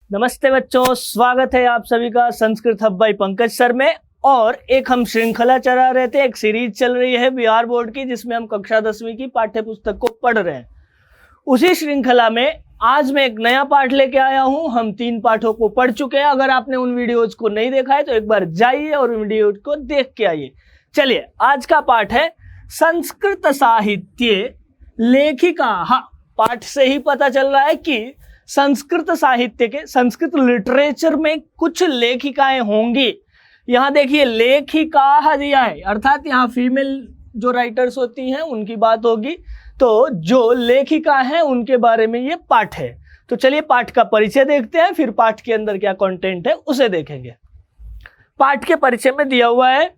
नमस्ते बच्चों, स्वागत है आप सभी का Sanskrit hub by Pankaj sir में। और एक हम श्रृंखला चला रहे थे, एक सीरीज चल रही है बिहार बोर्ड की, जिसमें हम कक्षा 10वीं की पाठ्य पुस्तक को पढ़ रहे हैं। उसी श्रृंखला में आज मैं एक नया पाठ लेके आया हूं। हम 3 पाठों को पढ़ चुके हैं। अगर आपने उन वीडियोज को नहीं देखा है तो एक बार जाइए और वीडियो को देख के आइए। चलिए, आज का पाठ है संस्कृत साहित्य लेखिका। हाँ, पाठ से ही पता चल रहा है कि संस्कृत साहित्य के, संस्कृत लिटरेचर में कुछ लेखिकाएं होंगी। यहाँ देखिए, लेखिका दिया है, अर्थात यहाँ फीमेल जो राइटर्स होती हैं उनकी बात होगी। तो जो लेखिका हैं उनके बारे में ये पाठ है। तो चलिए पाठ का परिचय देखते हैं, फिर पाठ के अंदर क्या कंटेंट है उसे देखेंगे। पाठ के परिचय में दिया हुआ है,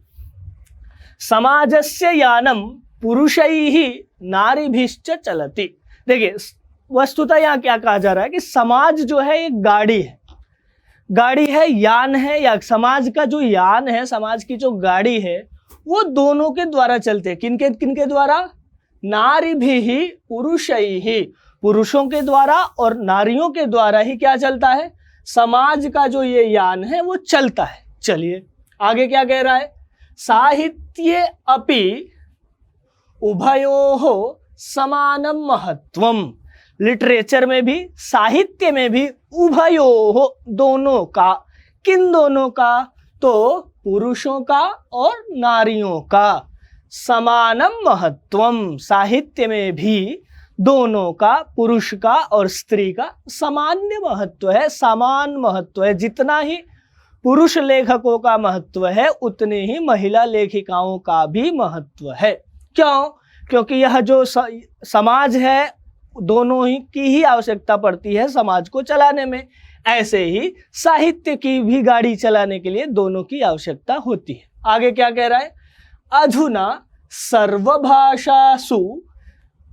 समाजस्य यानम पुरुषैहि नारीभिश्च चलति। देखिए, वस्तुतः यहाँ क्या कहा जा रहा है कि समाज जो है एक गाड़ी है, यान है, या समाज का जो यान है, समाज की जो गाड़ी है, वो दोनों के द्वारा चलते हैं। किनके द्वारा? नारीभिः पुरुषैहि, पुरुषों के द्वारा और नारियों के द्वारा ही क्या चलता है? समाज का जो ये यान है वो चलता है। चलिए आगे क्या कह रहा है, साहित्ये अपि उभयोः समानं महत्वम। लिटरेचर में भी, साहित्य में भी, उभयोः दोनों का। किन दोनों का? तो पुरुषों का और नारियों का। समानम महत्वम, साहित्य में भी दोनों का, पुरुष का और स्त्री का सामान्य महत्व है, समान महत्व है। जितना ही पुरुष लेखकों का महत्व है उतने ही महिला लेखिकाओं का भी महत्व है। क्यों? क्योंकि यह जो समाज है, दोनों ही की ही आवश्यकता पड़ती है समाज को चलाने में। ऐसे ही साहित्य की भी गाड़ी चलाने के लिए दोनों की आवश्यकता होती है। आगे क्या कह रहा है, अधुना सर्वभाषासु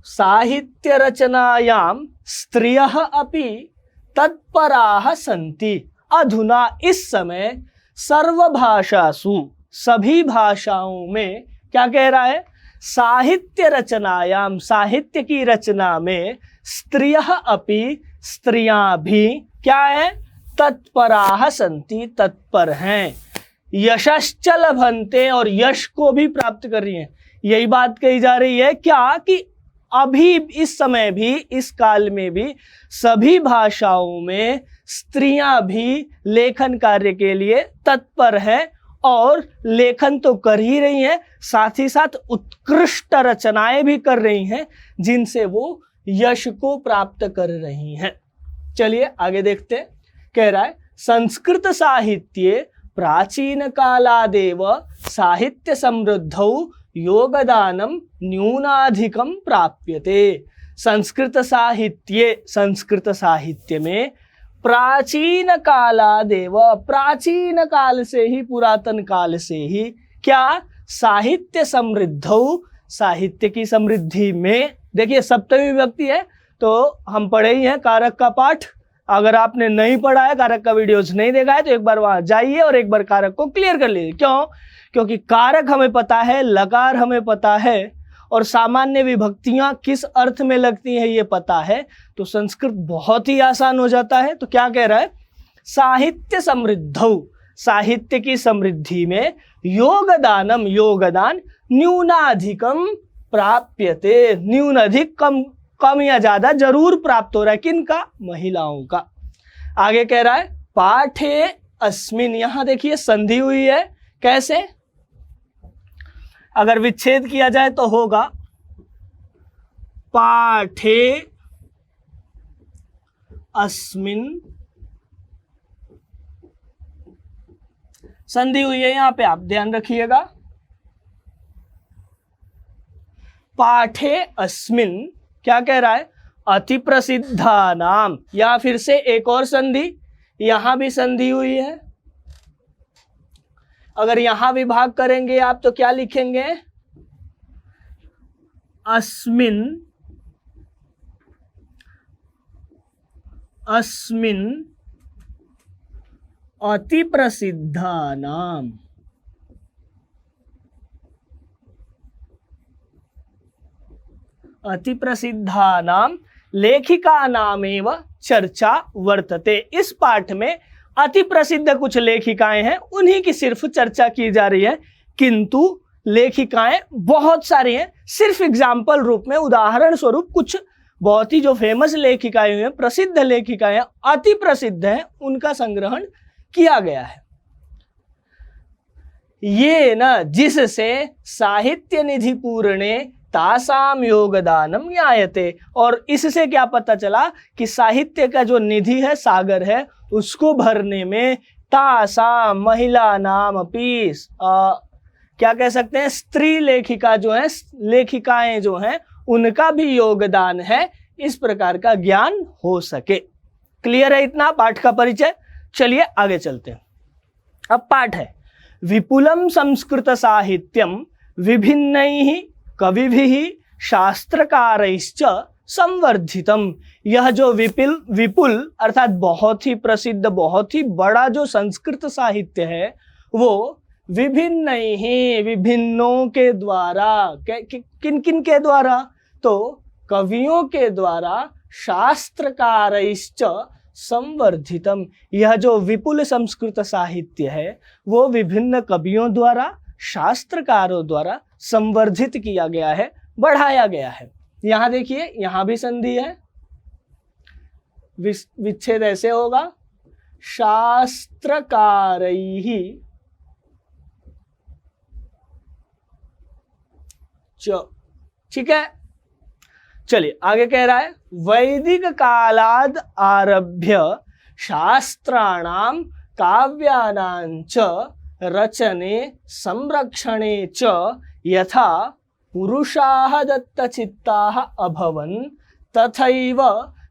साहित्य रचनायां स्त्रियः अपि तत्पराः सन्ति। अधुना इस समय सर्वभाषासु सभी भाषाओं में क्या कह रहा है, साहित्य रचनायाम साहित्य की रचना में स्त्रियः अपि स्त्रियां भी क्या है, तत्पराः सन्ति तत्पर हैं, यशश्च लभन्ते और यश को भी प्राप्त कर रही हैं। यही बात कही जा रही है क्या कि अभी इस समय भी, इस काल में भी सभी भाषाओं में स्त्रियां भी लेखन कार्य के लिए तत्पर हैं और लेखन तो कर ही रही हैं, साथ ही साथ उत्कृष्ट रचनाएं भी कर रही हैं जिनसे वो यश को प्राप्त कर रही हैं। चलिए आगे देखते हैं। कह रहा है, संस्कृत साहित्य प्राचीन कालादेव साहित्य समृद्धौ योगदानम न्यूनाधिकम प्राप्यते। संस्कृत साहित्य में प्राचीन कालादेव, प्राचीन काल से ही, पुरातन काल से ही क्या, साहित्य समृद्धौ साहित्य की समृद्धि में। देखिए सप्तमी विभक्ति है, तो हम पढ़े ही हैं कारक का पाठ। अगर आपने नहीं पढ़ा है, कारक का वीडियोज नहीं देखा है, तो एक बार वहां जाइए और एक बार कारक को क्लियर कर लीजिए। क्यों? क्योंकि कारक हमें पता है, लकार हमें पता है, और सामान्य विभक्तियां किस अर्थ में लगती हैं ये पता है, तो संस्कृत बहुत ही आसान हो जाता है। तो क्या कह रहा है, साहित्य समृद्धौ साहित्य की समृद्धि में योगदानम योगदान न्यूनाधिकम प्राप्यते, न्यून अधिक, कम या ज्यादा जरूर प्राप्त हो रहा है। किनका? महिलाओं का। आगे कह रहा है, पाठे अस्मिन, यहां देखिए संधि हुई है। कैसे? अगर विच्छेद किया जाए तो होगा पाठे अस्मिन, संधि हुई है यहां पे, आप ध्यान रखिएगा। पाठे अस्मिन क्या कह रहा है, अति प्रसिद्धा नाम, या फिर से एक और संधि, यहां भी संधि हुई है। अगर यहां विभाग करेंगे आप तो क्या लिखेंगे, अस्मिन, अस्मिन अति प्रसिद्धा नाम। अति प्रसिद्धा नाम लेखिका नामेव चर्चा वर्तते। इस पाठ में अति प्रसिद्ध कुछ लेखिकाएं हैं, उन्हीं की सिर्फ चर्चा की जा रही है, किंतु लेखिकाएं बहुत सारी हैं। सिर्फ एग्जाम्पल रूप में, उदाहरण स्वरूप कुछ बहुत ही जो फेमस लेखिकाएं हैं, प्रसिद्ध लेखिकाएं हैं, अति प्रसिद्ध हैं, उनका संग्रहण किया गया है। ये न जिससे साहित्य निधि पूर्णे तासाम योगदानम ज्ञायते, और इससे क्या पता चला कि साहित्य का जो निधि है, सागर है, उसको भरने में तासाम महिला नाम अपि, क्या कह सकते हैं, स्त्री लेखिका जो है, लेखिकाएं जो हैं, उनका भी योगदान है, इस प्रकार का ज्ञान हो सके। क्लियर है इतना पाठ का परिचय? चलिए आगे चलते हैं। अब पाठ है विपुलम संस्कृत साहित्यम विभिन्नैः कविभिः शास्त्रकारैश्च संवर्धितम। यह जो विपुल अर्थात बहुत ही प्रसिद्ध, बहुत ही बड़ा जो संस्कृत साहित्य है, वो विभिन्नैः विभिन्नों के द्वारा, किन किन के द्वारा? तो कवियों के द्वारा, शास्त्रकारैश्च संवर्धितम। यह जो विपुल संस्कृत साहित्य है वो विभिन्न कवियों द्वारा, शास्त्रकारों द्वारा संवर्धित किया गया है, बढ़ाया गया है। यहां देखिए, यहां भी संधि है, विच्छेद ऐसे होगा, शास्त्रकारैः च। ठीक है, चलिए आगे कह रहा है वैदिक कालाद आरभ्य शास्त्राणाम काव्यानां च रचने संरक्षणे च यथा पुरुषाः दत्तचित्ताः अभवन् तथैव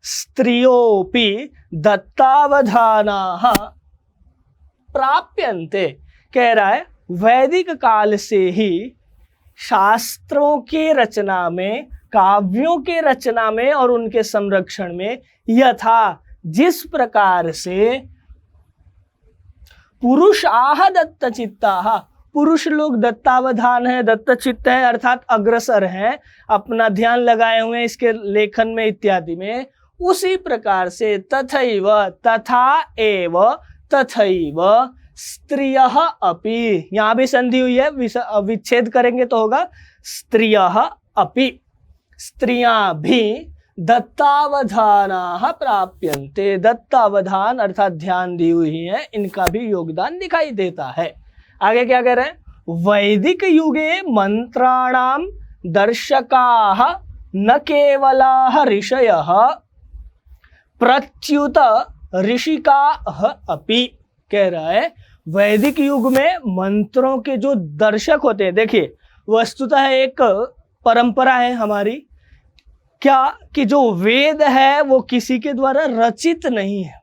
स्त्रियोऽपि दत्तावधानाः प्राप्यन्ते। कह रहा है वैदिक काल से ही शास्त्रों के रचना में, काव्यों के रचना में और उनके संरक्षण में यथा जिस प्रकार से पुरुषाः दत्तचित्ताः, पुरुष लोग दत्तावधान है, दत्तचित्त है अर्थात अग्रसर हैं, अपना ध्यान लगाए हुए इसके लेखन में इत्यादि में, उसी प्रकार से तथैव, तथा एव, तथैव स्त्रियः अपि, यहां भी संधि हुई है, विच्छेद करेंगे तो होगा स्त्रियः अपि, स्त्रियां भी दत्तावधानाः प्राप्यन्ते, दत्तावधान अर्थात ध्यान दी हुई है, इनका भी योगदान दिखाई देता है। आगे क्या कह रहे हैं, वैदिक युगे मंत्राणाम दर्शकाः न केवलाः ऋषयः प्रत्युत ऋषिकाः अपि। कह रहा है वैदिक युग में मंत्रों के जो दर्शक होते हैं, देखिए वस्तुतः एक परंपरा है हमारी, क्या कि जो वेद है वो किसी के द्वारा रचित नहीं है।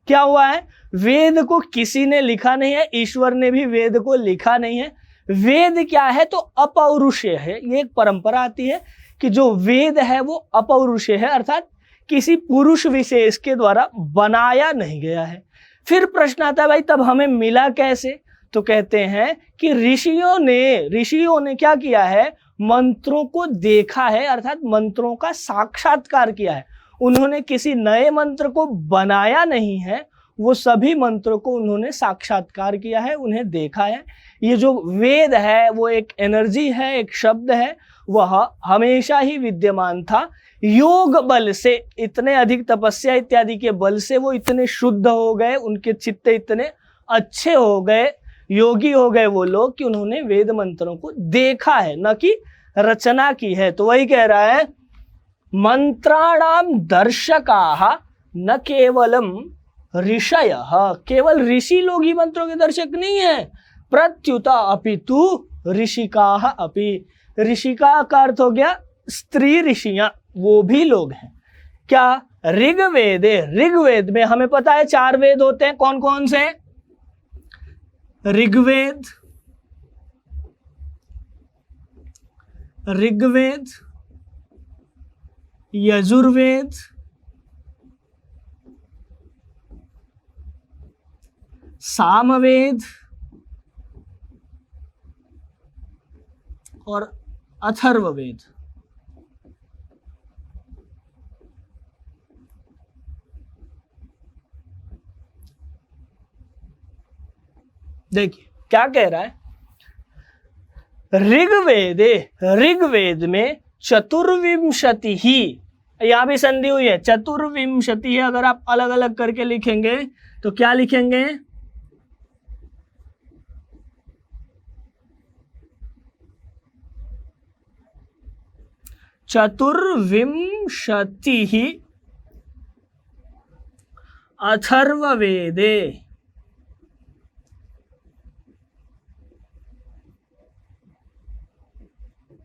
क्या हुआ है, वेद को किसी ने लिखा नहीं है, ईश्वर ने भी वेद को लिखा नहीं है। वेद क्या है, तो अपौरुषेय है। ये एक परंपरा आती है कि जो वेद है वो अपौरुषेय है, अर्थात किसी पुरुष विशेष के द्वारा बनाया नहीं गया है। फिर प्रश्न आता है भाई तब हमें मिला कैसे, तो कहते हैं कि ऋषियों ने क्या किया है, मंत्रों को देखा है, अर्थात मंत्रों का साक्षात्कार किया है। उन्होंने किसी नए मंत्र को बनाया नहीं है, वो सभी मंत्रों को उन्होंने साक्षात्कार किया है, उन्हें देखा है। ये जो वेद है वो एक एनर्जी है, एक शब्द है, वह हमेशा ही विद्यमान था। योग बल से, इतने अधिक तपस्या इत्यादि के बल से वो इतने शुद्ध हो गए, उनके चित्त इतने अच्छे हो गए, योगी हो गए वो लोग कि उन्होंने वेद मंत्रों को देखा है, न कि रचना की है। तो वही कह रहा है मंत्राणाम दर्शकाः न केवलम ऋषयः, केवल ऋषि लोग ही मंत्रों के दर्शक नहीं है, प्रत्युत अपितु ऋषिकाः अपि। ऋषिका का अर्थ हो गया स्त्री ऋषियां, वो भी लोग हैं। क्या ऋग्वेद में हमें पता है 4 वेद होते हैं, कौन कौन से? ऋग्वेद, यजुर्वेद, सामवेद और अथर्ववेद। देखिए क्या कह रहा है, ऋग्वेद में चतुर्विंशति ही, यहां भी संधि हुई है, चतुर्विंशति है। अगर आप अलग अलग करके लिखेंगे तो क्या लिखेंगे, चतुर्विंशति ही अथर्ववेदे।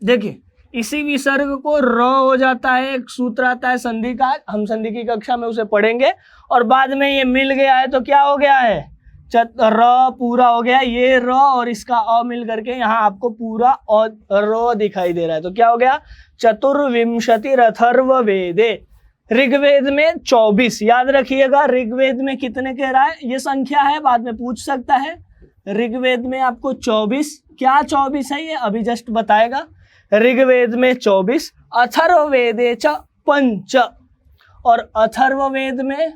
देखिए इसी विसर्ग को र हो जाता है, एक सूत्र आता है संधि का, हम संधि की कक्षा में उसे पढ़ेंगे, और बाद में ये मिल गया है तो क्या हो गया है, र पूरा हो गया, ये र और इसका अ मिल करके यहाँ आपको पूरा र दिखाई दे रहा है, तो क्या हो गया, चतुर्विंशति अथर्व वेदे। ऋग्वेद में 24, याद रखिएगा ऋग्वेद में कितने कह रहा है, ये संख्या है, बाद में पूछ सकता है। ऋग्वेद में आपको 24, क्या 24 है ये अभी जस्ट बताएगा। ऋग्वेद में 24, अथर्ववेदे च 5, और अथर्ववेद में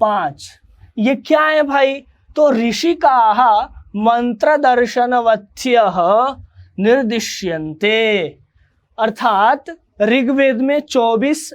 5। ये क्या है भाई, तो ऋषिकाः मंत्र दर्शनवत्स्यः निर्दिश्यन्ते, अर्थात ऋग्वेद में 24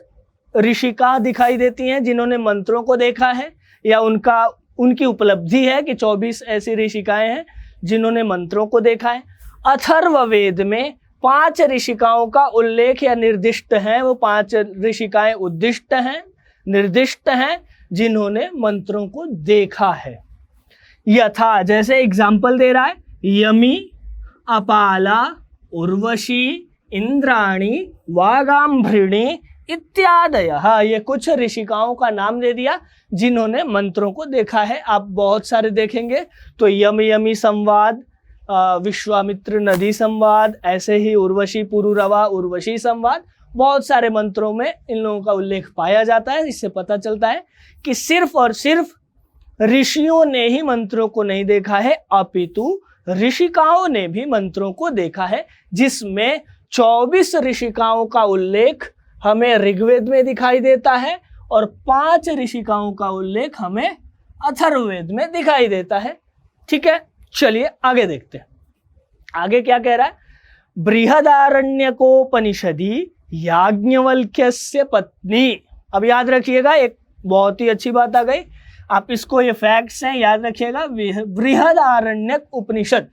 ऋषिका दिखाई देती हैं जिन्होंने मंत्रों को देखा है, या उनकी उपलब्धि है कि 24 ऐसी ऋषिकाएं हैं जिन्होंने मंत्रों को देखा है। अथर्ववेद में 5 ऋषिकाओं का उल्लेख या निर्दिष्ट है, वो 5 ऋषिकाएं उद्दिष्ट हैं, निर्दिष्ट हैं जिन्होंने मंत्रों को देखा है। यथा, जैसे एग्जाम्पल दे रहा है, यमी, अपाला, उर्वशी, इंद्राणी, वागाम्भृणी इत्यादयः, ये कुछ ऋषिकाओं का नाम दे दिया जिन्होंने मंत्रों को देखा है। आप बहुत सारे देखेंगे तो यमी संवाद, विश्वामित्र नदी संवाद, ऐसे ही उर्वशी पुरुरवा उर्वशी संवाद, बहुत सारे मंत्रों में इन लोगों का उल्लेख पाया जाता है। इससे पता चलता है कि सिर्फ और सिर्फ ऋषियों ने ही मंत्रों को नहीं देखा है, अपितु ऋषिकाओं ने भी मंत्रों को देखा है, जिसमें 24 ऋषिकाओं का उल्लेख हमें ऋग्वेद में दिखाई देता है और 5 ऋषिकाओं का उल्लेख हमें अथर्ववेद में दिखाई देता है। ठीक है, चलिए आगे देखते हैं। आगे क्या कह रहा है, बृहदारण्यकोपनिषदि याज्ञवल्क्यस्य पत्नी। अब याद रखिएगा, एक बहुत ही अच्छी बात आ गई, आप इसको, ये फैक्ट्स हैं, याद रखिएगा। बृहदारण्यक उपनिषद,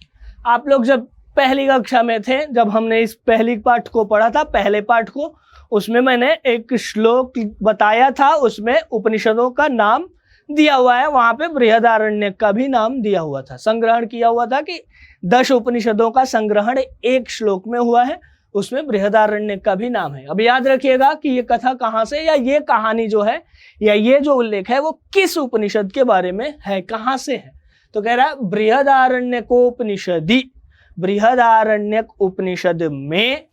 आप लोग जब पहली कक्षा में थे, जब हमने इस पहली पाठ को पढ़ा था, पहले पाठ को, उसमें मैंने एक श्लोक बताया था, उसमें उपनिषदों का नाम दिया हुआ है, वहां पे बृहदारण्यक का भी नाम दिया हुआ था, संग्रहण किया हुआ था कि 10 उपनिषदों का संग्रहण एक श्लोक में हुआ है, उसमें बृहदारण्यक का भी नाम है। अब याद रखिएगा कि ये कथा कहाँ से, या ये कहानी जो है, या ये जो उल्लेख है, वो किस उपनिषद के बारे में है, कहाँ से है। तो कह रहा है बृहदारण्यकोपनिषदि, बृहदारण्यक उपनिषद में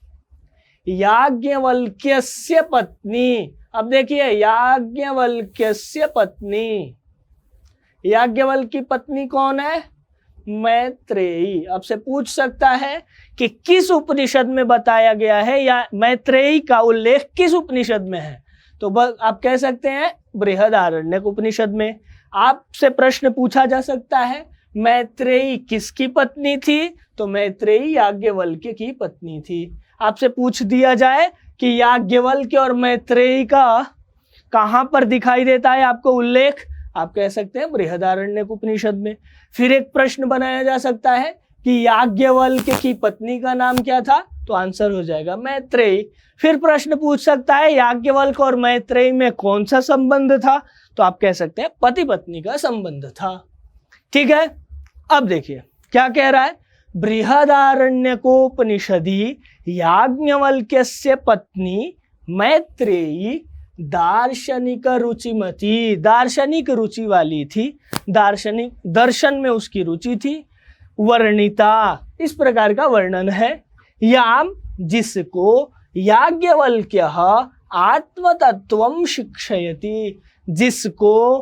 याज्ञवल्क्यस्य पत्नी। अब देखिए, याज्ञवल्क्यस्य पत्नी, याज्ञवल्क्य की पत्नी कौन है, मैत्रेयी। आपसे पूछ सकता है कि किस उपनिषद में बताया गया है, या मैत्रेयी का उल्लेख किस उपनिषद में है, तो बस आप कह सकते हैं बृहदारण्यक उपनिषद में। आपसे प्रश्न पूछा जा सकता है मैत्रेयी किसकी पत्नी थी, तो मैत्रेयी याज्ञवल्क्य की पत्नी थी। आपसे पूछ दिया जाए कि याज्ञवल्क्य और मैत्रेयी का कहाँ पर दिखाई देता है आपको उल्लेख, आप कह सकते हैं बृहदारण्यक उपनिषद में। फिर एक प्रश्न बनाया जा सकता है कि याज्ञवल्क्य की पत्नी का नाम क्या था, तो आंसर हो जाएगा मैत्रेयी। फिर प्रश्न पूछ सकता है याज्ञवल्क्य और मैत्रेयी में कौन सा संबंध था, तो आप कह सकते हैं पति पत्नी का संबंध था। ठीक है, अब देखिए क्या कह रहा है, बृहदारण्यकोपनिषदि याज्ञवल्क्यस्य पत्नी मैत्रेयी दार्शनिक रुचिमती, दार्शनिक रुचि वाली थी, दार्शनिक दर्शन में उसकी रुचि थी। वर्णिता, इस प्रकार का वर्णन है, याम, जिसको याज्ञवल्क्य आत्मतत्वं शिक्षयति, जिसको,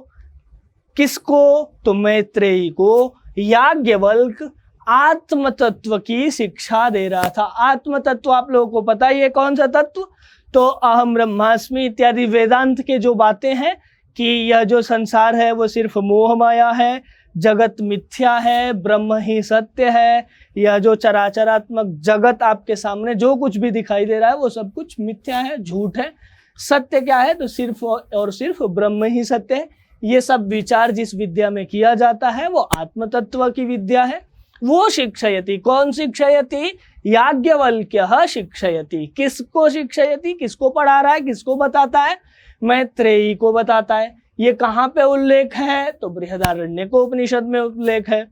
किसको, तो मैत्रेयी को याज्ञवल्क्य आत्मतत्व की शिक्षा दे रहा था। आत्मतत्व आप लोगों को पता ही है कौन सा तत्व, तो अहम ब्रह्मास्मि इत्यादि वेदांत के जो बातें हैं कि यह जो संसार है वो सिर्फ मोह माया है, जगत मिथ्या है, ब्रह्म ही सत्य है। यह जो चराचरात्मक जगत आपके सामने जो कुछ भी दिखाई दे रहा है वो सब कुछ मिथ्या है, झूठ है। सत्य क्या है? तो सिर्फ और सिर्फ ब्रह्म ही सत्य है। ये सब विचार जिस विद्या में किया जाता है वो आत्म तत्व की विद्या है। वो शिक्षयति। कौन शिक्षयति? याज्ञवल्क्यः शिक्षयति। किसको शिक्षयति? किसको पढ़ा रहा है, किसको बताता है? मैत्रेयी को बताता है। ये कहाँ पे उल्लेख है? तो बृहदारण्यकोपनिषद में उल्लेख है।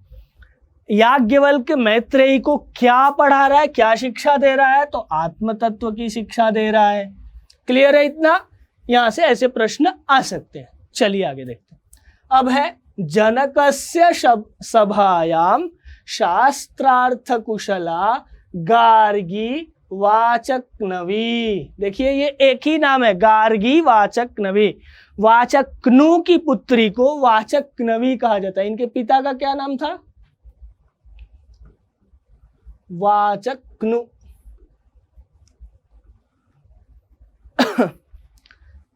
याज्ञवल्क्य मैत्रेयी को क्या पढ़ा रहा है, क्या शिक्षा दे रहा है? तो आत्म तत्व की शिक्षा दे रहा है। क्लियर है इतना? यहां से ऐसे प्रश्न आ सकते हैं। चलिए आगे देखते हैं। अब है जनकस्य सभायाम शास्त्रार्थ कुशला गार्गी वाचक्नवी। देखिए ये एक ही नाम है, गार्गी वाचक्नवी। वाचक्नु की पुत्री को वाचक्नवी कहा जाता है। इनके पिता का क्या नाम था? वाचक्नु।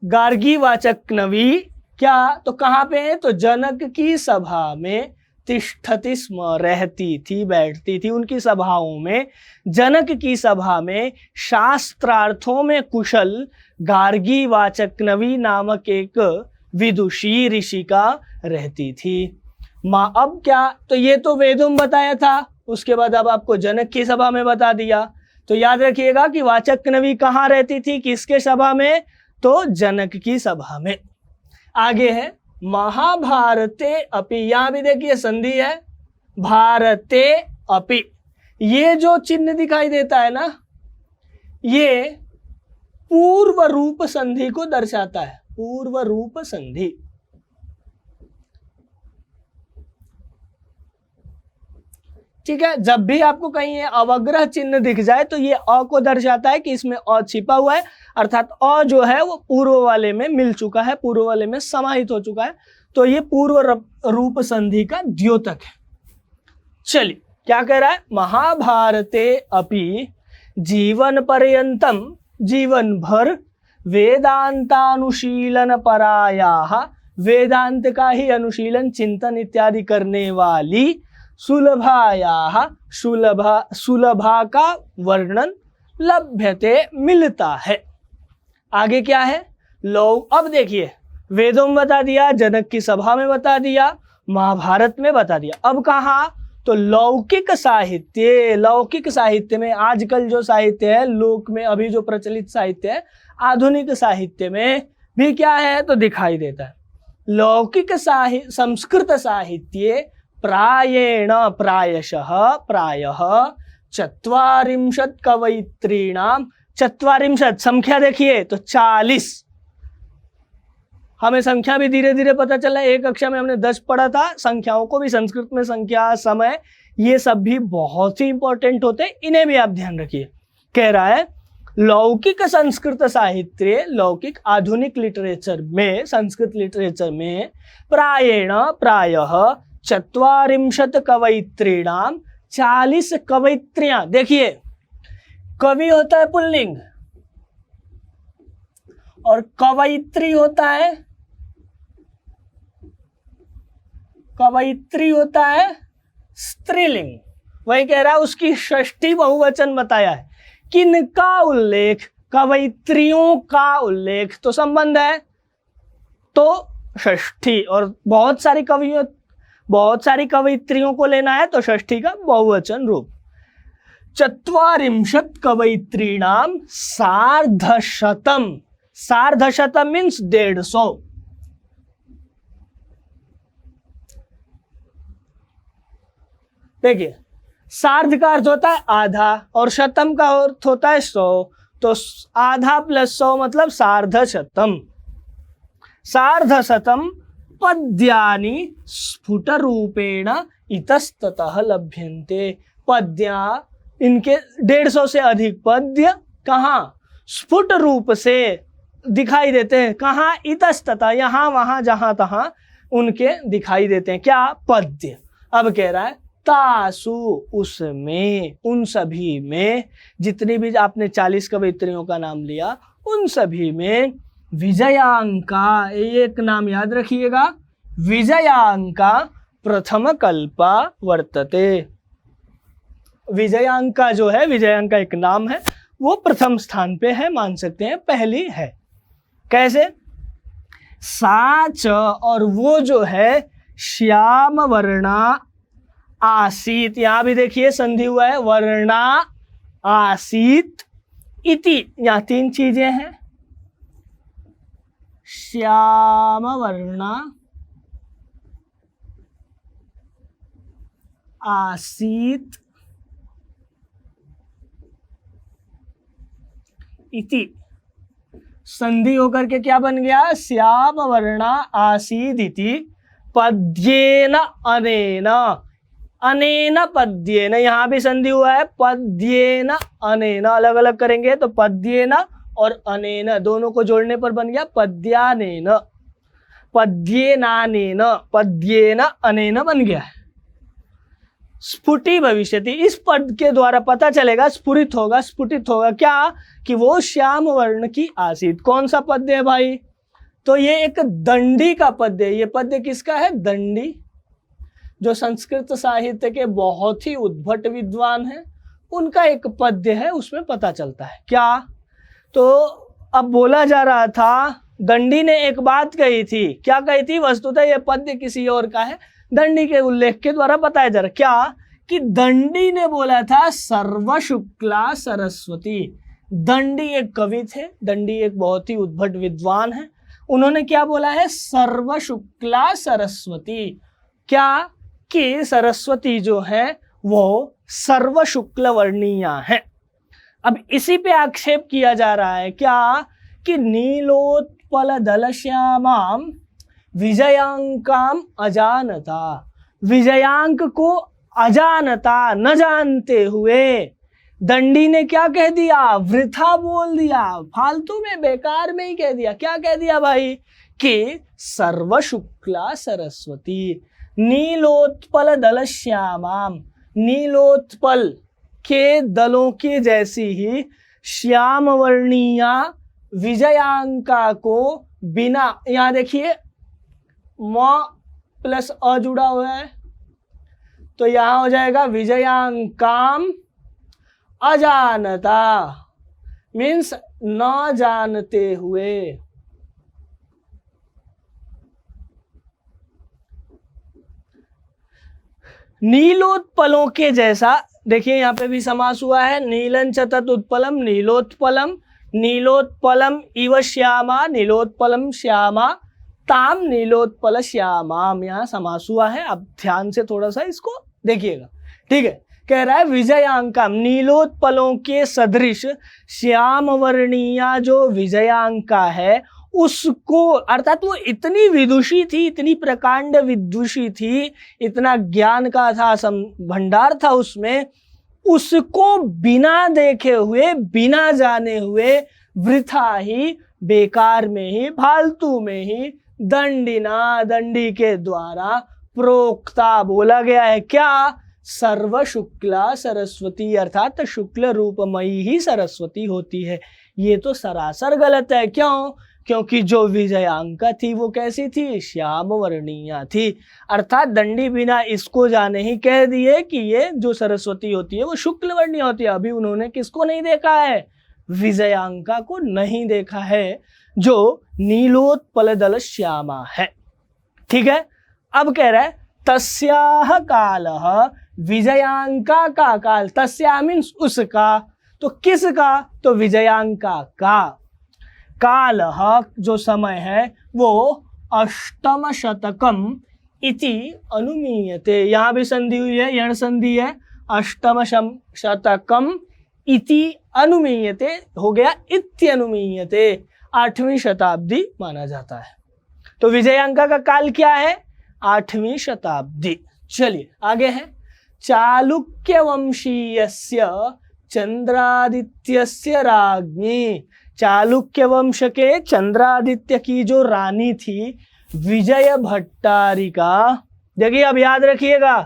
गार्गी वाचक्नवी क्या? तो कहां पे है? तो जनक की सभा में तिष्ठति स्म, रहती थी, बैठती थी उनकी सभाओं में। जनक की सभा में शास्त्रार्थों में कुशल गार्गी वाचक्नवी नामक एक विदुषी ऋषिका रहती थी। माँ अब क्या? तो ये तो वेदों में बताया था, उसके बाद अब आपको जनक की सभा में बता दिया। तो याद रखिएगा कि वाचक्नवी कहाँ रहती थी, किसके सभा में? तो जनक की सभा में। आगे है महाभारते अपि। यहां भी देखिए संधि है, भारते अपि। ये जो चिन्ह दिखाई देता है ना, ये पूर्व रूप संधि को दर्शाता है। पूर्व रूप संधि। ठीक है, जब भी आपको कहीं ये अवग्रह चिन्ह दिख जाए तो ये अ को दर्शाता है कि इसमें अ छिपा हुआ है, अर्थात अ जो है वो पूर्व वाले में मिल चुका है, पूर्व वाले में समाहित हो चुका है। तो ये पूर्व रूप संधि का द्योतक है। चलिए क्या कह रहा है? महाभारते अपि जीवन पर्यंतम, जीवन भर वेदांतानुशीलन परायाः, वेदांत का ही अनुशीलन चिंतन इत्यादि करने वाली सुलभायाः, सुलभा का वर्णन लभ्यते मिलता है। आगे क्या है? अब देखिए वेदों में बता दिया, जनक की सभा में बता दिया, महाभारत में बता दिया। अब कहाँ? तो लौकिक साहित्य। लौकिक साहित्य में आजकल जो साहित्य है, लोक में अभी जो प्रचलित साहित्य है, आधुनिक साहित्य में भी क्या है? तो दिखाई देता है। लौकिक संस्कृत साहित्य प्रायेण, प्रायशः, प्रायः 40 कवयित्रीणाम। 40 संख्या देखिए तो 40। हमें संख्या भी धीरे धीरे पता चला। एक कक्षा में हमने 10 पढ़ा था। संख्याओं को भी संस्कृत में संख्या, समय, ये सब भी बहुत ही इंपॉर्टेंट होते हैं, इन्हें भी आप ध्यान रखिए। कह रहा है लौकिक संस्कृत साहित्य, लौकिक आधुनिक लिटरेचर में, संस्कृत लिटरेचर में प्रायेण, प्रायः 40 कवयित्रीणाम, 40 कवयित्रियां। देखिए कवि होता है पुल्लिंग और कवयित्री होता है, कवयित्री होता है स्त्रीलिंग। वही कह रहा है, उसकी षष्ठी बहुवचन बताया है। किनका उल्लेख? कवयित्रियों का उल्लेख। तो संबंध है तो षष्ठी, और बहुत सारी कवयित्रियों को लेना है तो षष्ठी का बहुवचन रूप। 40 कवयित्रीणाम सार्धशतम। सार्धशतम मीन्स 150। देखिए सार्ध का अर्थ होता है आधा और शतम का अर्थ होता है 100। तो आधा प्लस 100 मतलब सार्धशतम। सार्धशतम पद्यानि स्फुट रूपेण इतस्ततः लभ्यन्ते। पद्या, इनके 150 से अधिक पद्य कहाँ? स्फुट रूप से दिखाई देते हैं। कहाँ? इतस्ततः, यहाँ वहां जहां तहां उनके दिखाई देते हैं। क्या? पद्य। अब कह रहा है तासु, उसमें, उन सभी में, जितनी भी आपने 40 कवयित्रियों का नाम लिया उन सभी में विजयांका, एक नाम याद रखिएगा, विजयांका प्रथम कल्पा वर्तते। विजयांका जो है, विजयांका एक नाम है, वो प्रथम स्थान पे है, मान सकते हैं पहली है। कैसे? साच, और वो जो है श्याम वर्णा आसीत, यहां भी देखिए संधि हुआ है, वर्णा आसीत इति, यहां तीन चीजें हैं, श्याम वर्णा आसीत इति, संधि होकर के क्या बन गया? श्याम वर्णा आसीद इति पद्येन अनेन, अनेन पद्येन, यहां भी संधि हुआ है, पद्येन अनेन, अलग अलग करेंगे तो पद्येन और अनेन दोनों को जोड़ने पर बन गया पद्यानेन, पद्येनानेन, पद्येन अनेन बन गया है। स्फुटी भविष्यति, इस पद के द्वारा पता चलेगा, स्फुरित होगा, स्फुटित होगा क्या? कि वो श्याम वर्ण की आसीत। कौन सा पद्य है भाई? तो ये एक दंडी का पद्य है। ये पद्य किसका है? दंडी, जो संस्कृत साहित्य के बहुत ही उद्भट विद्वान हैं, उनका एक पद्य है, उसमें पता चलता है क्या? तो अब बोला जा रहा था, दंडी ने एक बात कही थी, क्या कही थी? वस्तुतः यह पद्य किसी और का है, दंडी के उल्लेख के द्वारा बताया जा रहा क्या? कि दंडी ने बोला था सर्व शुक्ला सरस्वती। दंडी एक कवि थे, दंडी एक बहुत ही उद्भट विद्वान है, उन्होंने क्या बोला है? सर्व शुक्ला सरस्वती। क्या? कि सरस्वती जो है वो सर्व शुक्ल वर्णीया है। अब इसी पे आक्षेप किया जा रहा है क्या? कि नीलोत्पल दल श्यामाम विजयांकाम अजानता, विजयांक को अजानता, न जानते हुए दंडी ने क्या कह दिया? वृथा बोल दिया, फालतू में, बेकार में ही कह दिया। क्या कह दिया भाई? कि सर्व शुक्ला सरस्वती, नीलोत्पल दल श्यामाम, नीलोत्पल के दलों की जैसी ही श्याम वर्णीया विजयांका को बिना, यहां देखिए म प्लस अ जुड़ा हुआ है, तो यहां हो जाएगा विजयांकाम अजानता, मीन्स न जानते हुए। नीलोत्पलों के जैसा, देखिए यहां पे भी समास हुआ है, नीलं च तत् उत्पलम नीलोत्पलम, नीलोत्पलम इव श्यामा, नीलोत्पलम श्यामा ताम नीलोत्पल श्यामाम, यहाँ समास हुआ है। अब ध्यान से थोड़ा सा इसको देखिएगा, ठीक है। कह रहा है विजयांकाम, नीलोत्पलों के सदृश श्याम वर्णीया जो विजयांका है, उसको, अर्थात वो इतनी विदुषी थी, इतनी प्रकांड विदुषी थी, इतना ज्ञान का था भंडार था उसमें, उसको बिना देखे हुए, बिना जाने हुए, वृथा ही, बेकार में ही, फालतू में ही दंडिना, दंडी के द्वारा प्रोक्ता बोला गया है क्या? सर्व शुक्ला सरस्वती, अर्थात शुक्ल रूपमयी ही सरस्वती होती है। ये तो सरासर गलत है। क्यों? क्योंकि जो विजयांका थी वो कैसी थी? श्याम वर्णीया थी। अर्थात दंडी बिना इसको जाने ही कह दिए कि ये जो सरस्वती होती है वो शुक्ल वर्णीय होती है। अभी उन्होंने किसको नहीं देखा है? विजयांका को नहीं देखा है, जो नीलोत्पल दल श्यामा है। ठीक है। अब कह रहा है तस्याह कालः, विजयांका का काल, तस्या मीन्स उसका, तो किसका? तो विजयांका का। कालः जो समय है वो अष्टम शतकम इति अनुमीयते, यहां भी संधि हुई है, यण संधि है, अष्टम शतकम इति अनुमीयते हो गया इत्यनुमीयते, 8वीं शताब्दी माना जाता है। तो विजयांका का काल क्या है? 8वीं शताब्दी। चलिए आगे है, चालुक्य वंशीयस्य चंद्रादित्यस्य राज्ञी, चालुक्य वंश के चंद्रादित्य की जो रानी थी विजय भट्टारिका। देखिए अब याद रखिएगा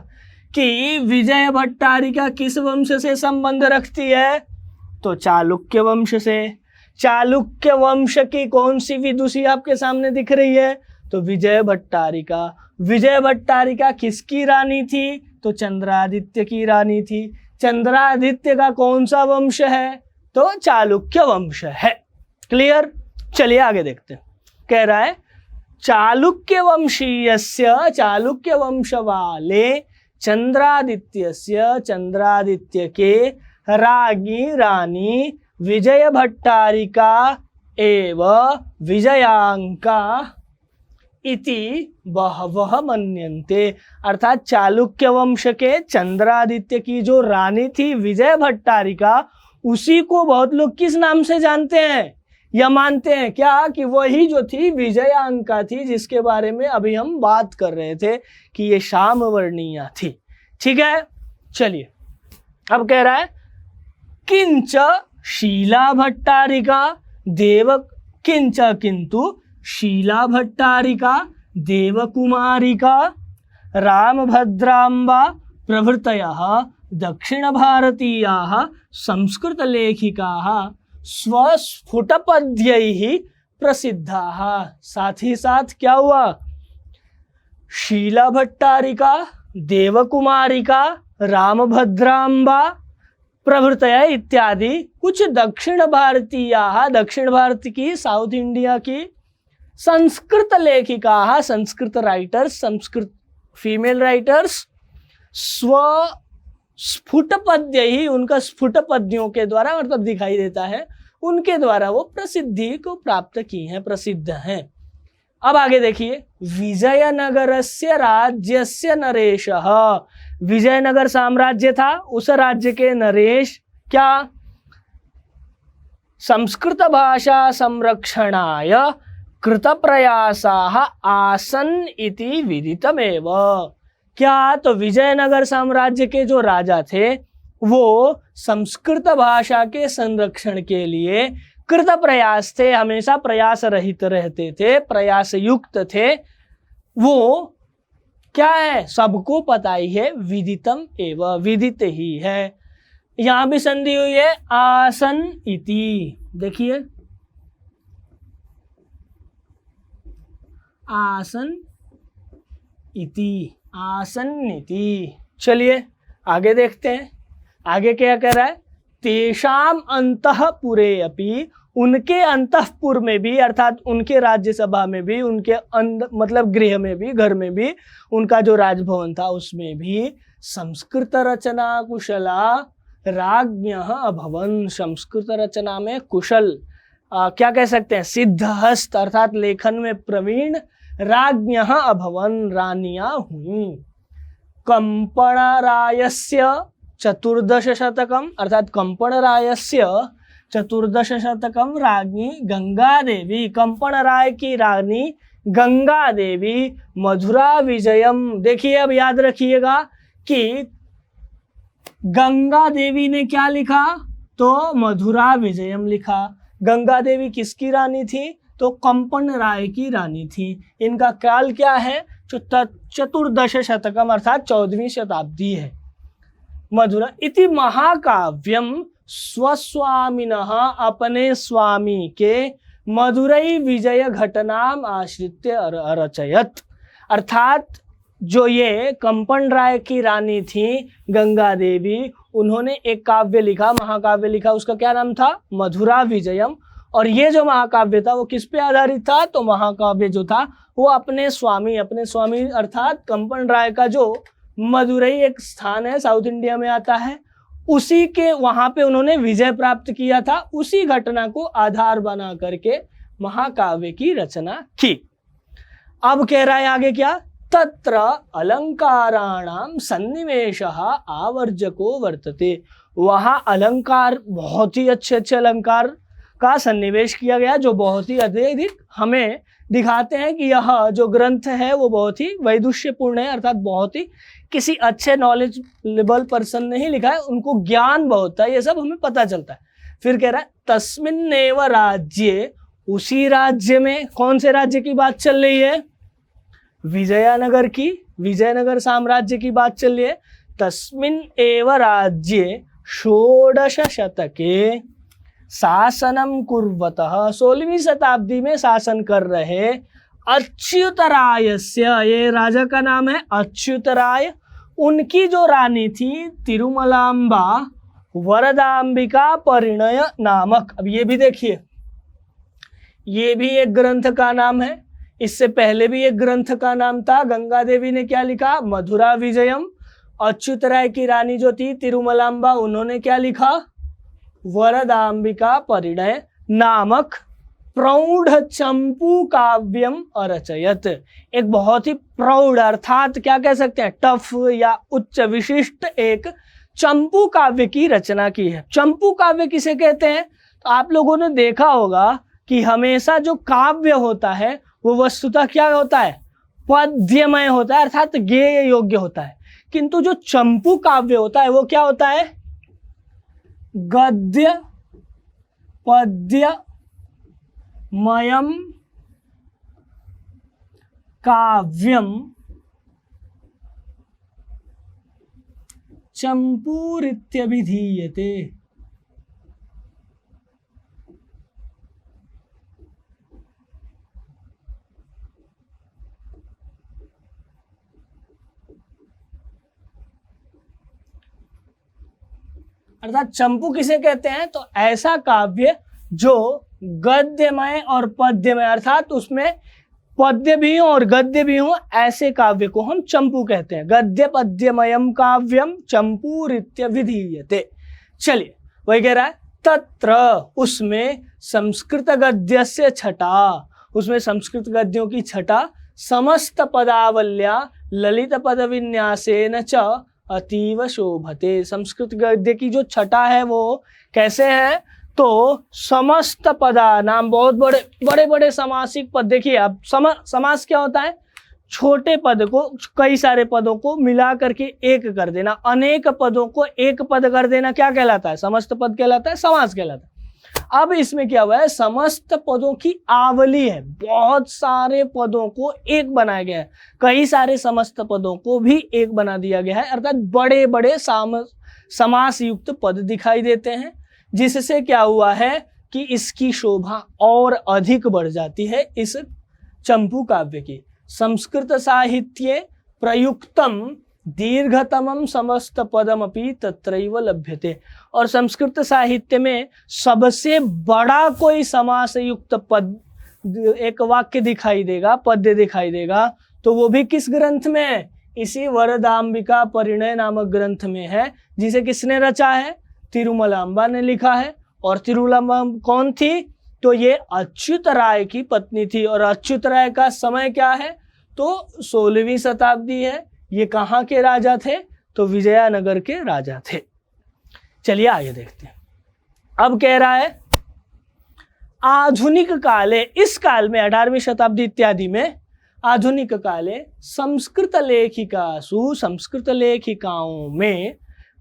कि विजय भट्टारिका किस वंश से संबंध रखती है? तो चालुक्य वंश से। चालुक्य वंश की कौन सी विदुषी आपके सामने दिख रही है? तो विजय भट्टारिका। विजय भट्टारिका किसकी रानी थी? तो चंद्रादित्य की रानी थी। चंद्रादित्य का कौन सा वंश है? तो चालुक्य वंश है। क्लियर? चलिए आगे देखते हैं। कह रहा है चालुक्य वंशीयस्य, चालुक्य वंश वाले चंद्रादित्यस्य, चंद्रादित्य के राज्ञी रानी विजय भट्टारिका एव विजयांका इति बहवः मन्यन्ते। अर्थात चालुक्य वंश के चंद्रादित्य की जो रानी थी विजय भट्टारिका, उसी को बहुत लोग किस नाम से जानते हैं या मानते हैं? क्या कि वही जो थी विजयांका थी, जिसके बारे में अभी हम बात कर रहे थे कि ये श्यामवर्णीया थी। ठीक है, चलिए अब कह रहा है किंच शीला भट्टारिका देव, किंच किंतु शीला भट्टारिका देवकुमारिका रामभद्राम्बा प्रभृतयः दक्षिण भारतीयाः संस्कृतलेखिकाः स्वस्फुटपद्यैः प्रसिद्धाः। साथ ही साथ क्या हुआ? शीला भट्टारिका, देवकुमारिका, रामभद्राम्बा प्रभृतय इत्यादि कुछ दक्षिण भारतीयाः, दक्षिण भारत की, साउथ इंडिया की संस्कृत लेखिकाः, Sanskrit writers, Sanskrit female writers स्व स्फुटपद्य ही, उनका स्फुटपद्यों के द्वारा मतलब दिखाई देता है, उनके द्वारा वो प्रसिद्धि को प्राप्त की हैं, प्रसिद्ध हैं। अब आगे देखिए, विजयनगरस्य राज्यस्य नरेशः, विजयनगर साम्राज्य था, उस राज्य के नरेश क्या? संस्कृत भाषा संरक्षणाय कृत प्रयासाः आसन् इति विदितमेव। क्या? तो विजयनगर साम्राज्य के जो राजा थे वो संस्कृत भाषा के संरक्षण के लिए कृत प्रयास थे, हमेशा प्रयास रहित रहते थे, प्रयास युक्त थे। वो क्या है? सबको पता ही है, विदितम एवं, विदित ही है। यहां भी संधि हुई है आसन इति, देखिए आसन इति, आसन्निति। चलिए आगे देखते हैं, आगे क्या कह रहा है? तेषाम अंतःपुरे अपि, उनके अंतःपुर में भी, अर्थात उनके राज्यसभा में भी, उनके मतलब गृह में भी, घर में भी, उनका जो राजभवन था उसमें भी संस्कृत रचना कुशला राज्ञः अभवन्। संस्कृत रचना में कुशल क्या कह सकते हैं? सिद्धहस्त, अर्थात लेखन में प्रवीण राज्ञः अभवन्, रानियां हुई। कंपणरायस्य चतुर्दश शतकम, अर्थात कंपणरायस्य चतुर्दश शतकम राज्ञी गंगा देवी, कंपणराय की रानी गंगा देवी मधुरा विजयम। देखिए अब याद रखिएगा कि गंगा देवी ने क्या लिखा? तो मधुरा विजयम लिखा। गंगा देवी किसकी रानी थी? तो कंपन राय की रानी थी। इनका काल क्या है? चतुर्दश शतकम, अर्थात 14वीं शताब्दी है। मधुरा इति महाकाव्यम स्वस्वामिनः, अपने स्वामी के मधुरई विजय घटनाम आश्रित्य रचयत। अर्थात जो ये कंपन राय की रानी थी गंगा देवी, उन्होंने एक काव्य लिखा, महाकाव्य लिखा, उसका क्या नाम था? मधुरा विजयम। और ये जो महाकाव्य था वो किस पे आधारित था? तो महाकाव्य जो था वो अपने स्वामी अर्थात कंपन राय का जो मदुरई एक स्थान है, साउथ इंडिया में आता है, उसी के वहां पे उन्होंने विजय प्राप्त किया था। उसी घटना को आधार बना करके महाकाव्य की रचना की। अब कह रहा है आगे क्या? तत्र अलंकाराणाम सन्निवेशः आवर्जको वर्तते। वहां अलंकार, बहुत ही अच्छे अच्छे अलंकार का सन्निवेश किया गया, जो बहुत ही अधिक हमें दिखाते हैं कि यह जो ग्रंथ है वो बहुत ही वैदुष्यपूर्ण है, अर्थात बहुत ही किसी अच्छे नॉलेजेबल पर्सन ने ही लिखा है, उनको ज्ञान बहुत है, ये सब हमें पता चलता है। फिर कह रहा है तस्मिन्नेव राज्ये, उसी राज्य में, कौन से राज्य की बात चल रही है? विजयनगर की, विजयनगर साम्राज्य की बात चल रही है। तस्मिन् एव राज्ये षोडश शतके, शासनम कुर्वतः 16वीं शताब्दी में शासन कर रहे अच्युतरायस्य, ये राजा का नाम है अच्युतराय, उनकी जो रानी थी तिरुमलांबा वरदाम्बिका परिणय नामक। अब ये भी देखिए, ये भी एक ग्रंथ का नाम है। इससे पहले भी एक ग्रंथ का नाम था। गंगा देवी ने क्या लिखा? मधुरा विजयम। अच्युतराय की रानी जो थी तिरुमलांबा, उन्होंने क्या लिखा? वरदाम्बिका परिणय नामक प्रौढ़ चंपू काव्यम अरचयत। एक बहुत ही प्रौढ़, अर्थात क्या कह सकते हैं, टफ या उच्च विशिष्ट एक चंपू काव्य की रचना की है। चंपू काव्य किसे कहते हैं? तो आप लोगों ने देखा होगा कि हमेशा जो काव्य होता है वो वस्तुतः क्या होता है? पद्यमय होता है, अर्थात गेय योग्य होता है। किंतु जो चंपू काव्य होता है वो क्या होता है? गद्य पद्य मयम काव्यम चंपूरित्यभिधीयते। अर्थात चंपू किसे कहते हैं? तो ऐसा काव्य जो गद्यमय और पद्यमय, अर्थात उसमें पद्य भी हो और गद्य भी हो, ऐसे काव्य को हम चंपू कहते हैं। गद्य पद्यमयम काव्यम चंपूरित्य विधीयते। चलिए, वही कह रहा है तत्र, उसमें संस्कृत गद्यस्य छटा, उसमें संस्कृत गद्यों की छटा समस्त पदावल्या ललित पद विन्यासेन च अतीव शोभते। संस्कृत गद्य की जो छटा है वो कैसे है? तो समस्त पदा नाम, बहुत बड़े बड़े समासिक पद। देखिए, अब समास क्या होता है? छोटे पद को, कई सारे पदों को मिला करके एक कर देना, अनेक पदों को एक पद कर देना क्या कहलाता है? समस्त पद कहलाता है, समास कहलाता है। अब इसमें क्या हुआ है? समस्त पदों की आवली है, बहुत सारे पदों को एक बनाया गया है, कई सारे समस्त पदों को भी एक बना दिया गया है, अर्थात बड़े बड़े समास युक्त पद दिखाई देते हैं, जिससे क्या हुआ है कि इसकी शोभा और अधिक बढ़ जाती है इस चंपू काव्य की। संस्कृत साहित्ये प्रयुक्तम दीर्घतमम समस्त पदमपि तत्रैव लभ्यते। और संस्कृत साहित्य में सबसे बड़ा कोई समास युक्त पद, एक वाक्य दिखाई देगा, पद्य दिखाई देगा, तो वो भी किस ग्रंथ में है? इसी वरदाम्बिका परिणय नामक ग्रंथ में है, जिसे किसने रचा है? तिरुमलांबा ने लिखा है। और तिरुमलांबा कौन थी? तो ये अच्युत राय की पत्नी थी। और अच्युत राय का समय क्या है? तो 16वीं शताब्दी है। ये कहाँ के राजा थे? तो विजयनगर के राजा थे। चलिए आगे देखते हैं। अब कह रहा है आधुनिक काले, इस काल में 18वीं शताब्दी इत्यादि में, आधुनिक काले संस्कृत लेखिकासु, संस्कृत लेखिकाओं में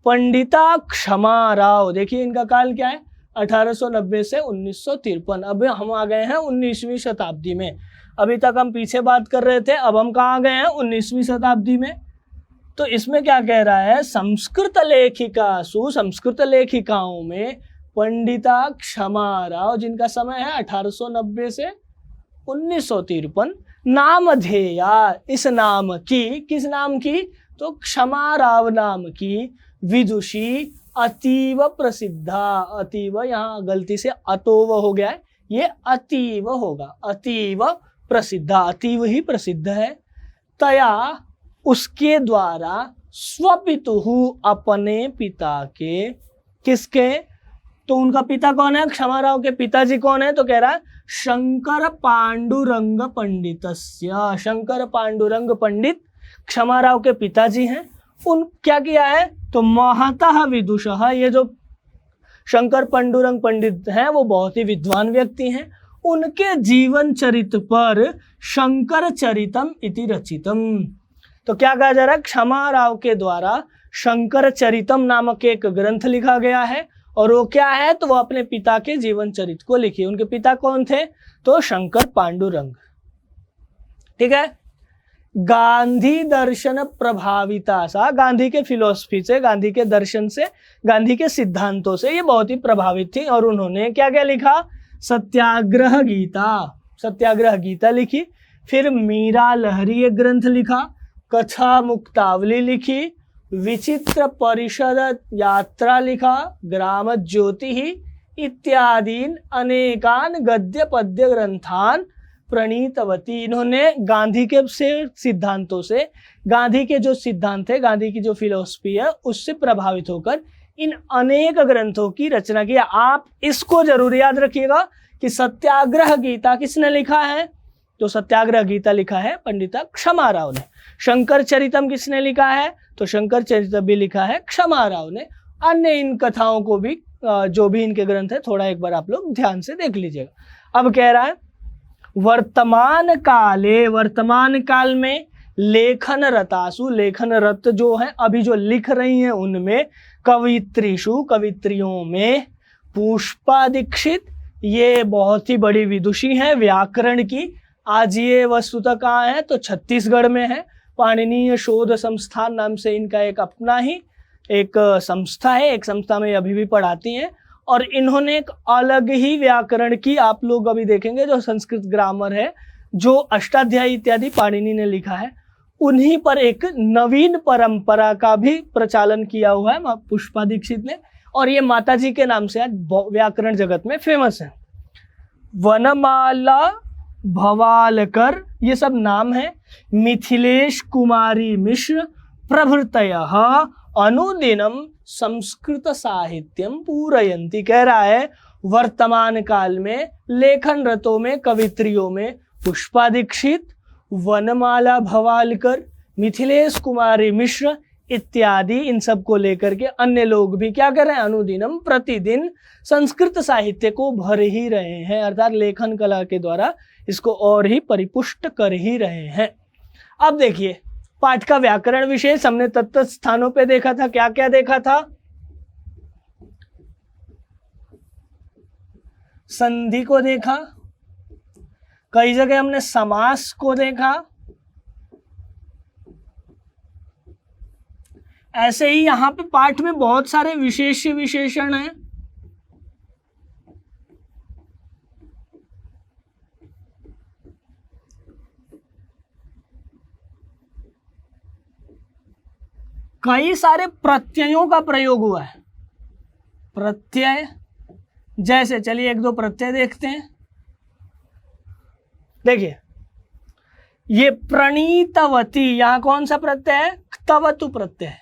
पंडिता क्षमा राव, देखिए इनका काल क्या है? 1890 से 1953। अब हम आ गए हैं 19वीं शताब्दी में। अभी तक हम पीछे बात कर रहे थे, अब हम कहाँ गए हैं? 19वीं शताब्दी में। तो इसमें क्या कह रहा है? संस्कृत लेखिकासु, संस्कृत लेखिकाओं में पंडिता क्षमा राव, जिनका समय है 1890 से 1953, नामधेया, इस नाम की, किस नाम की? तो क्षमा राव नाम की विदुषी अतीव प्रसिद्धा। अतीव, यहाँ गलती से अतोव हो गया है, ये अतीव होगा, अतीव प्रसिद्धा, अतीव ही प्रसिद्ध है। तया, उसके द्वारा, स्वपितुहु, अपने पिता के, किसके? तो उनका पिता कौन है? क्षमाराव के पिताजी कौन है? तो कह रहा है शंकर पांडुरंग पंडितस्य। शंकर पांडुरंग पंडित क्षमाराव के पिताजी हैं। उन क्या किया है? तो महतः विदुषः, ये जो शंकर पांडुरंग पंडित हैं वो बहुत ही विद्वान व्यक्ति हैं। उनके जीवन चरित पर शंकर चरितम इति रचितम। तो क्या कहा जा रहा है? क्षमाराव के द्वारा शंकर चरितम नामक एक ग्रंथ लिखा गया है। और वो क्या है? तो वो अपने पिता के जीवन चरित को लिखी। उनके पिता कौन थे? तो शंकर पांडुरंग। ठीक है। गांधी दर्शन प्रभाविता सा, गांधी के फिलोसफी से, गांधी के दर्शन से, गांधी के सिद्धांतों से ये बहुत ही प्रभावित थी और उन्होंने क्या क्या लिखा? सत्याग्रह गीता, सत्याग्रह गीता लिखी। फिर मीरा लहरी एक ग्रंथ लिखा, कथा मुक्तावली लिखी, विचित्र परिषद यात्रा लिखा, ग्राम ज्योति इत्यादीन अनेकान गद्य पद्य ग्रंथान प्रणीतवती। इन्होंने गांधी के सिद्धांतों से, गांधी के जो सिद्धांत है, गांधी की जो फिलोसफी है, उससे प्रभावित होकर इन अनेक ग्रंथों की रचना की। आप इसको जरूर याद रखिएगा कि सत्याग्रह गीता किसने लिखा है? तो सत्याग्रह गीता लिखा है पंडिता क्षमा राव ने। शंकर चरितम किसने लिखा है? तो शंकर चरितम भी लिखा है क्षमा राव ने। अन्य इन कथाओं को भी, जो भी इनके ग्रंथ है, थोड़ा एक बार आप लोग ध्यान से देख लीजिएगा। अब कह रहा है वर्तमान काले, वर्तमान काल में लेखन रतासु, लेखन रत जो है अभी जो लिख रही हैं उनमें, कवित्रीषु कवित्रियों में, पुष्पा दीक्षित ये बहुत ही बड़ी विदुषी हैं व्याकरण की। आज ये वस्तुतः कहाँ है? तो छत्तीसगढ़ में है। पाणिनीय शोध संस्थान नाम से इनका एक अपना ही एक संस्था है, एक संस्था में अभी भी पढ़ाती हैं और इन्होंने एक अलग ही व्याकरण की, आप लोग अभी देखेंगे जो संस्कृत ग्रामर है, जो अष्टाध्यायी इत्यादि पाणिनि ने लिखा है, उन्हीं पर एक नवीन परंपरा का भी प्रचालन किया हुआ है पुष्पा दीक्षित ने, और ये माताजी के नाम से आज व्याकरण जगत में फेमस है। वनमाला भवालकर ये सब नाम है। मिथिलेश कुमारी मिश्र प्रभृतयः अनुदिनम संस्कृत साहित्यम पूरयन्ति। कह रहा है वर्तमान काल में लेखन रतों में, कवित्रियों में पुष्पा दीक्षित, वनमाला भवालकर, मिथिलेश कुमारी मिश्र इत्यादि, इन सब को लेकर के अन्य लोग भी क्या कर रहे हैं? अनुदिनम प्रतिदिन संस्कृत साहित्य को भर ही रहे हैं, अर्थात लेखन कला के द्वारा इसको और ही परिपुष्ट कर ही रहे हैं। अब देखिए पाठ का व्याकरण विशेष हमने तत्त स्थानों पे देखा था। क्या क्या देखा था? संधि को देखा, कई जगह हमने समास को देखा, ऐसे ही यहां पे पाठ में बहुत सारे विशेष विशेषण हैं। कई सारे प्रत्ययों का प्रयोग हुआ है। प्रत्यय जैसे, चलिए एक दो प्रत्यय देखते हैं। देखिए ये प्रणीतवती, यहां कौन सा प्रत्यय है? क्तवतु प्रत्यय है।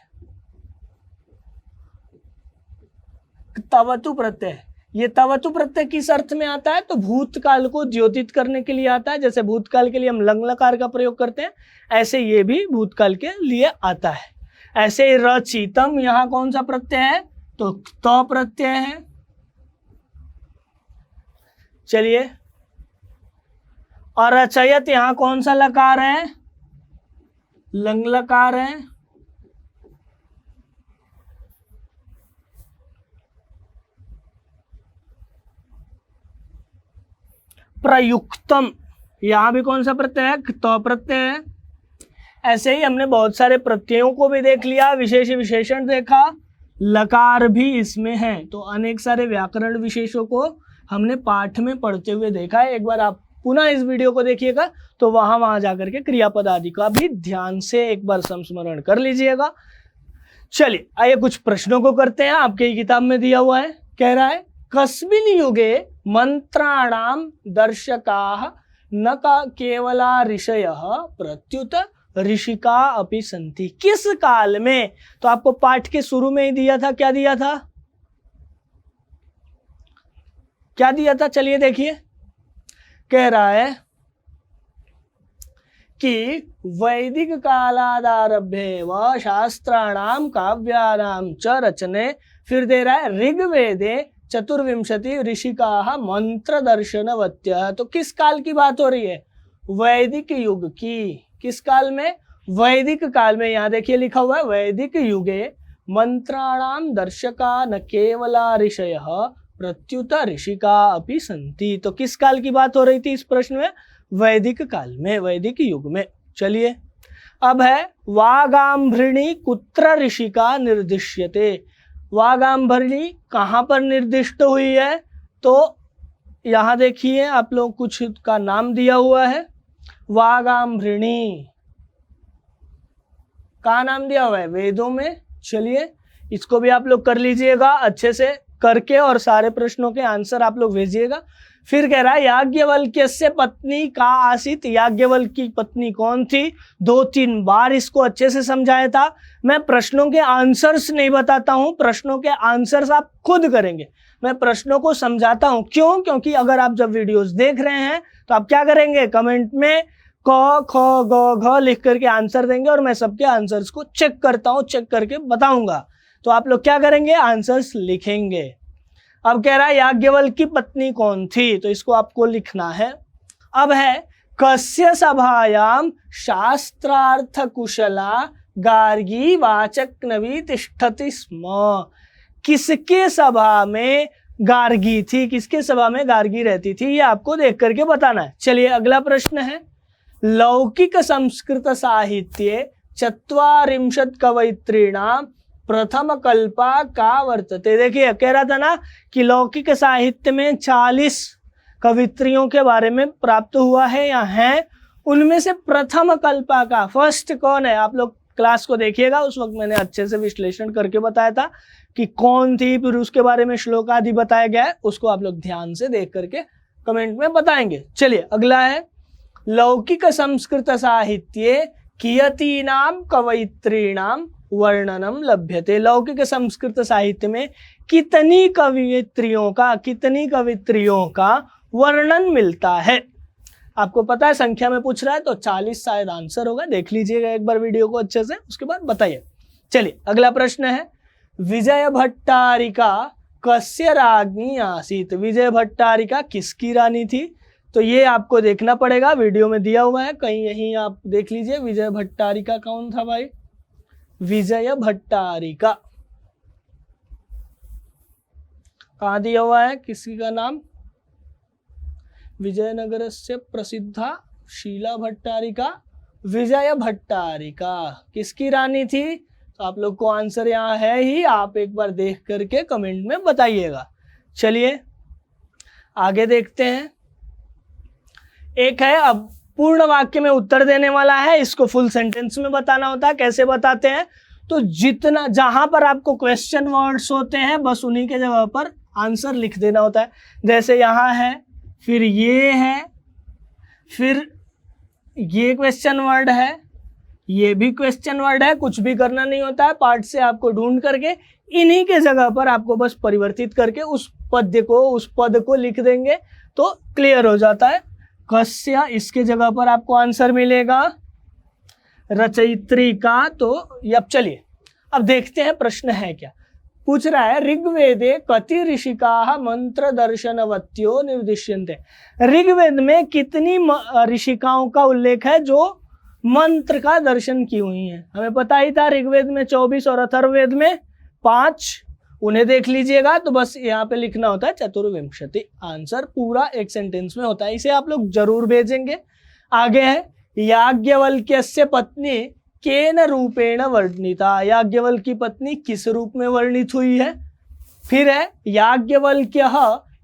तवतु प्रत्यय, ये तवतु प्रत्यय किस अर्थ में आता है? तो भूतकाल को द्योतित करने के लिए आता है। जैसे भूतकाल के लिए हम लंग लकार का प्रयोग करते हैं, ऐसे ये भी भूतकाल के लिए आता है। ऐसे रचितम, यहां कौन सा प्रत्यय है? तो त प्रत्यय है। चलिए, और रचयत यहां कौन सा लकार है? लंग लकार है। प्रयुक्तम, यहां भी कौन सा प्रत्यय है? त प्रत्यय है। ऐसे ही हमने बहुत सारे प्रत्ययों को भी देख लिया, विशेष विशेषण देखा, लकार भी इसमें है। तो अनेक सारे व्याकरण विशेषों को हमने पाठ में पढ़ते हुए देखा है। एक बार आप पुनः इस वीडियो को देखिएगा तो वहां जाकर के क्रियापद आदि का भी ध्यान से एक बार संस्मरण कर लीजिएगा। चलिए आइए कुछ प्रश्नों को करते हैं। आपके ही किताब में दिया हुआ है, कह रहा है कस्मिन् युगे मंत्राणाम दर्शकाः न केवला ऋषयः प्रत्युत ऋषिका अपि सन्ति। किस काल में? तो आपको पाठ के शुरू में ही दिया था। क्या दिया था? क्या दिया था? चलिए देखिए, कह रहा है कि वैदिक कालादारभ्य व शास्त्राणाम काव्यानाम च रचने। फिर दे रहा है ऋग्वेदे चतुर्विंशति ऋषिका मंत्र दर्शनवत्य। तो किस काल की बात हो रही है? वैदिक युग की। किस काल में? वैदिक काल में। यहां देखिए लिखा हुआ है वैदिक युगे मंत्राणाम दर्शका न केवला ऋषयः प्रत्युत ऋषिका अपि सन्ति। तो किस काल की बात हो रही थी इस प्रश्न में? वैदिक काल में, वैदिक युग में। चलिए अब है वागाम्भृणी कुत्र ऋषिका निर्दिश्यते। वागाम्भृणी कहाँ पर निर्दिष्ट हुई है? तो यहाँ देखिए आप लोग कुछ का नाम दिया हुआ है। वागाम्भृणी का नाम दिया हुआ है वेदों में। चलिए इसको भी आप लोग कर लीजिएगा अच्छे से करके, और सारे प्रश्नों के आंसर आप लोग भेजिएगा। फिर कह रहा है याज्ञवल्क्यस्य पत्नी का आसीत। याज्ञवल्क्य की पत्नी कौन थी? 2-3 बार इसको अच्छे से समझाया था। मैं प्रश्नों के आंसर्स नहीं बताता हूं, प्रश्नों के आंसर्स आप खुद करेंगे। मैं प्रश्नों को समझाता हूं, क्यों? क्योंकि अगर आप जब वीडियोस देख रहे हैं तो आप क्या करेंगे? कमेंट में क ख ग घ लिख करके आंसर देंगे, और मैं सबके आंसर्स को चेक करता हूं, चेक करके बताऊंगा। तो आप लोग क्या करेंगे? आंसर्स लिखेंगे। अब कह रहा है याज्ञवल्क्य की पत्नी कौन थी, तो इसको आपको लिखना है। अब है कस्य सभायाम शास्त्रार्थ कुशला गार्गी वाचक नवी तिष्ठति स्म। किसके सभा में गार्गी थी? किसके सभा में गार्गी रहती थी? ये आपको देख करके बताना है। चलिए अगला प्रश्न है, लौकिक संस्कृत साहित्ये 40 कवयित्रीणाम प्रथम कल्पा का वर्तते। देखिए कह रहा था ना कि लौकिक साहित्य में 40 कवित्रियों के बारे में प्राप्त हुआ है या है। उनमें से प्रथम कल्पा का फर्स्ट कौन है? आप लोग क्लास को देखिएगा, उस वक्त मैंने अच्छे से विश्लेषण करके बताया था कि कौन थी, फिर उसके बारे में श्लोक आदि बताया गया है। उसको आप लोग ध्यान से देख करके कमेंट में बताएंगे। चलिए अगला है, लौकिक संस्कृत साहित्ये कियतीनाम कवयित्रीणाम वर्णनम लभ्यते। लौकिक संस्कृत साहित्य में कितनी कवियत्रियों का वर्णन मिलता है? आपको पता है संख्या में पूछ रहा है, तो 40 शायद आंसर होगा। देख लीजिएगा एक बार वीडियो को अच्छे से, उसके बाद बताइए। चलिए अगला प्रश्न है, विजय भट्टारिका कस्य राज्ञी आसीत। विजय भट्टारिका किसकी रानी थी? तो ये आपको देखना पड़ेगा, वीडियो में दिया हुआ है कहीं, यहीं आप देख लीजिए। विजय भट्टारिका कौन था भाई? विजय भट्टारिका कहाँ दिया हुआ है? किसी का नाम? विजयनगर से प्रसिद्धा शीला भट्टारिका। विजय भट्टारिका किसकी रानी थी? तो आप लोग को आंसर यहाँ है ही, आप एक बार देख करके कमेंट में बताइएगा। चलिए आगे देखते हैं। एक है, अब पूर्ण वाक्य में उत्तर देने वाला है, इसको फुल सेंटेंस में बताना होता है। कैसे बताते हैं? तो जितना जहां पर आपको क्वेश्चन वर्ड्स होते हैं बस उन्हीं के जगह पर आंसर लिख देना होता है। जैसे यहाँ है, फिर ये है, फिर ये क्वेश्चन वर्ड है, ये भी क्वेश्चन वर्ड है। कुछ भी करना नहीं होता है, पार्ट से आपको ढूंढ करके इन्हीं के जगह पर आपको बस परिवर्तित करके उस पद को लिख देंगे तो क्लियर हो जाता है। कस्य, इसके जगह पर आपको आंसर मिलेगा रचयित्री का। तो अब चलिए अब देखते हैं प्रश्न है क्या। पूछ रहा है, ऋग्वेदे कति ऋषिका मंत्र दर्शनवत्यो निर्दिश्यन्ते। ऋग्वेद में कितनी ऋषिकाओं का उल्लेख है जो मंत्र का दर्शन की हुई है? हमें पता ही था, ऋग्वेद में 24 और अथर्ववेद में 5। उन्हें देख लीजिएगा, तो बस यहाँ पे लिखना होता है चतुर्विंशति। आंसर पूरा एक सेंटेंस में होता है, इसे आप लोग जरूर भेजेंगे। आगे है, याज्ञवल्क्यस्य पत्नी केन रूपेण वर्णिता। याज्ञवल्क्य की पत्नी किस रूप में वर्णित हुई है? फिर है, याज्ञवल्क्यः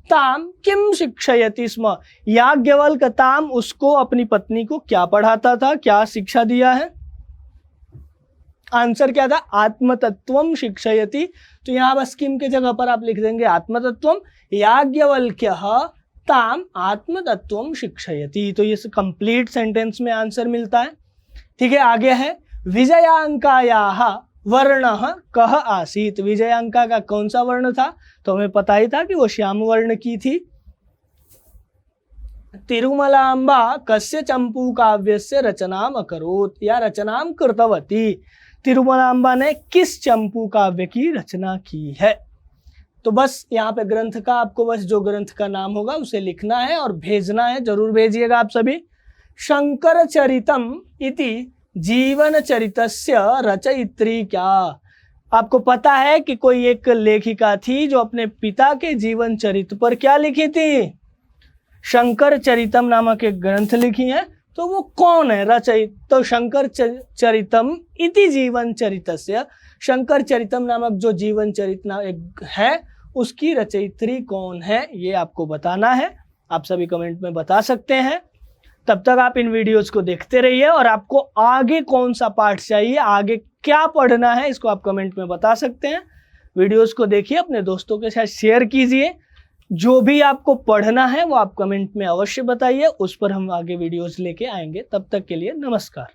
ताम किम शिक्षयति स्म। याज्ञवल्क ताम, उसको अपनी पत्नी को क्या पढ़ाता था, क्या शिक्षा दिया है? आंसर क्या था? आत्मतत्वम शिक्षयति। तो यहाँ बस किम के जगह पर आप लिख देंगे आत्मतत्वम। याज्ञवल्क्यः ताम आत्मतत्वम शिक्षयति। तो ये कंप्लीट सेंटेंस में आंसर मिलता है। ठीक है, आगे है, विजयांकायाः वर्णः कः आसीत। विजयांका का कौन सा वर्ण था? तो हमें पता ही था कि वो श्याम वर्ण की थी। तिरुमलांबा कस्य चंपू काव्यस्य रचनाम अकरोत्, या रचनाम कृतवती। तिरुमलांबा ने किस चंपू काव्य की रचना की है? तो बस यहाँ पे ग्रंथ का आपको बस जो ग्रंथ का नाम होगा उसे लिखना है और भेजना है। जरूर भेजिएगा आप सभी। शंकर चरितम इति जीवन चरितस्य रचयित्री क्या। आपको पता है कि कोई एक लेखिका थी जो अपने पिता के जीवन चरित्र पर क्या लिखी थी? शंकर चरितम नामक एक ग्रंथ लिखी है। तो वो कौन है रचयित? तो शंकर चरितम इति जीवन चरितस्य, शंकर चरितम नामक जो जीवन चरित एक है उसकी रचयित्री कौन है, ये आपको बताना है। आप सभी कमेंट में बता सकते हैं। तब तक आप इन वीडियोस को देखते रहिए, और आपको आगे कौन सा पार्ट चाहिए, आगे क्या पढ़ना है, इसको आप कमेंट में बता सकते हैं। वीडियोस को देखिए, अपने दोस्तों के साथ शेयर कीजिए। जो भी आपको पढ़ना है वो आप कमेंट में अवश्य बताइए, उस पर हम आगे वीडियोस लेके आएंगे। तब तक के लिए नमस्कार।